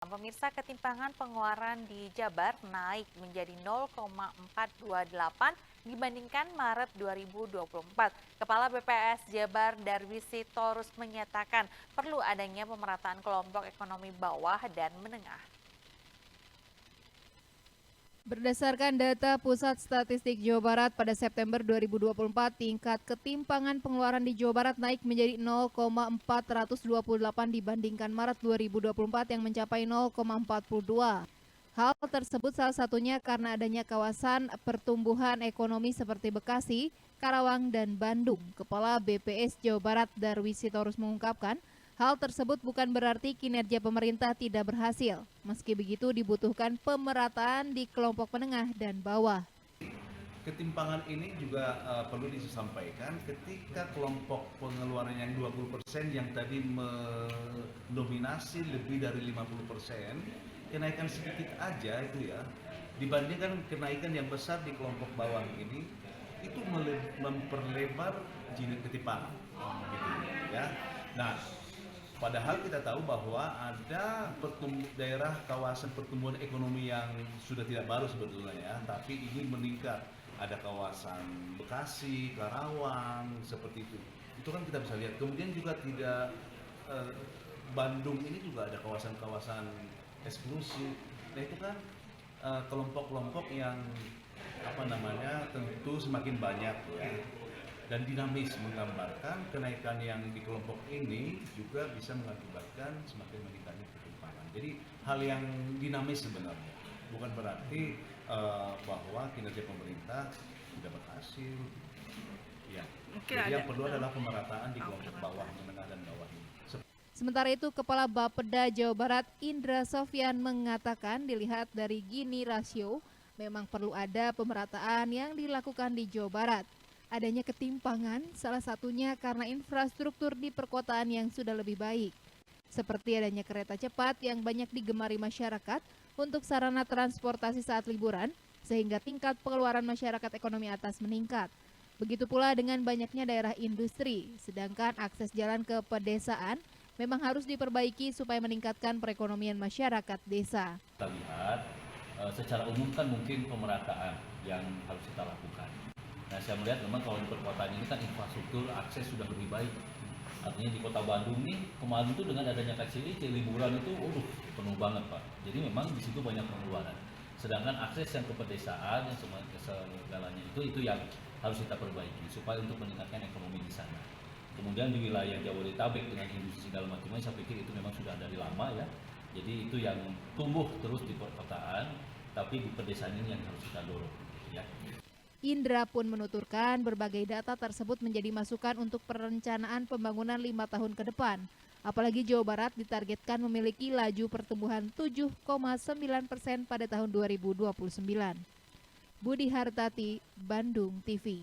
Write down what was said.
Pemirsa, ketimpangan pengeluaran di Jabar naik menjadi 0,428 dibandingkan Maret 2024. Kepala BPS Jabar Darwis Sitorus menyatakan perlu adanya pemerataan kelompok ekonomi bawah dan menengah. Berdasarkan data Pusat Statistik Jawa Barat pada September 2024, tingkat ketimpangan pengeluaran di Jawa Barat naik menjadi 0,428 dibandingkan Maret 2024 yang mencapai 0,42. Hal tersebut salah satunya karena adanya kawasan pertumbuhan ekonomi seperti Bekasi, Karawang, dan Bandung. Kepala BPS Jawa Barat Darwis Sitorus mengungkapkan, hal tersebut bukan berarti kinerja pemerintah tidak berhasil. Meski begitu dibutuhkan pemerataan di kelompok menengah dan bawah. Ketimpangan ini juga perlu disampaikan ketika kelompok pengeluaran yang 20% yang tadi mendominasi lebih dari 50%, kenaikan sedikit aja itu ya, dibandingkan kenaikan yang besar di kelompok bawah ini, itu memperlebar jilid ketimpangan gitu ya. Nah, padahal kita tahu bahwa ada daerah kawasan pertumbuhan ekonomi yang sudah tidak baru sebetulnya ya, tapi ini meningkat. Ada kawasan Bekasi, Karawang, seperti itu. Itu kan kita bisa lihat. Kemudian juga tidak Bandung ini juga ada kawasan-kawasan eksklusif. Nah itu kan kelompok-kelompok yang tentu semakin banyak ya, dan dinamis, menggambarkan kenaikan yang di kelompok ini juga bisa mengakibatkan semakin meningkatnya ketimpangan. Jadi hal yang dinamis sebenarnya, bukan berarti bahwa kinerja pemerintah tidak berhasil. Ya. Jadi yang perlu adalah pemerataan di kelompok bawah, menengah, dan bawah ini. Sementara itu, Kepala Bapeda Jawa Barat Indra Sofyan mengatakan dilihat dari Gini rasio, memang perlu ada pemerataan yang dilakukan di Jawa Barat. Adanya ketimpangan salah satunya karena infrastruktur di perkotaan yang sudah lebih baik. Seperti adanya kereta cepat yang banyak digemari masyarakat untuk sarana transportasi saat liburan, sehingga tingkat pengeluaran masyarakat ekonomi atas meningkat. Begitu pula dengan banyaknya daerah industri, sedangkan akses jalan ke pedesaan memang harus diperbaiki supaya meningkatkan perekonomian masyarakat desa. Kita lihat secara umum kan mungkin pemerataan yang harus kita lakukan. Nah, saya melihat memang kalau di perkotaan ini kan infrastruktur akses sudah lebih baik. Artinya di kota Bandung nih, kemarin itu dengan adanya KCIC, liburan itu penuh banget Pak. Jadi memang di situ banyak pengeluaran. Sedangkan akses yang ke pedesaan, yang segalanya itu yang harus kita perbaiki supaya untuk meningkatkan ekonomi di sana. Kemudian di wilayah Jabodetabek dengan industri segala macamnya, saya pikir itu memang sudah dari lama ya. Jadi itu yang tumbuh terus di perkotaan, tapi di pedesaan ini yang harus kita dorong ya. Indra pun menuturkan berbagai data tersebut menjadi masukan untuk perencanaan pembangunan 5 tahun ke depan. Apalagi Jawa Barat ditargetkan memiliki laju pertumbuhan 7,9% pada tahun 2029. Budi Hartati, Bandung TV.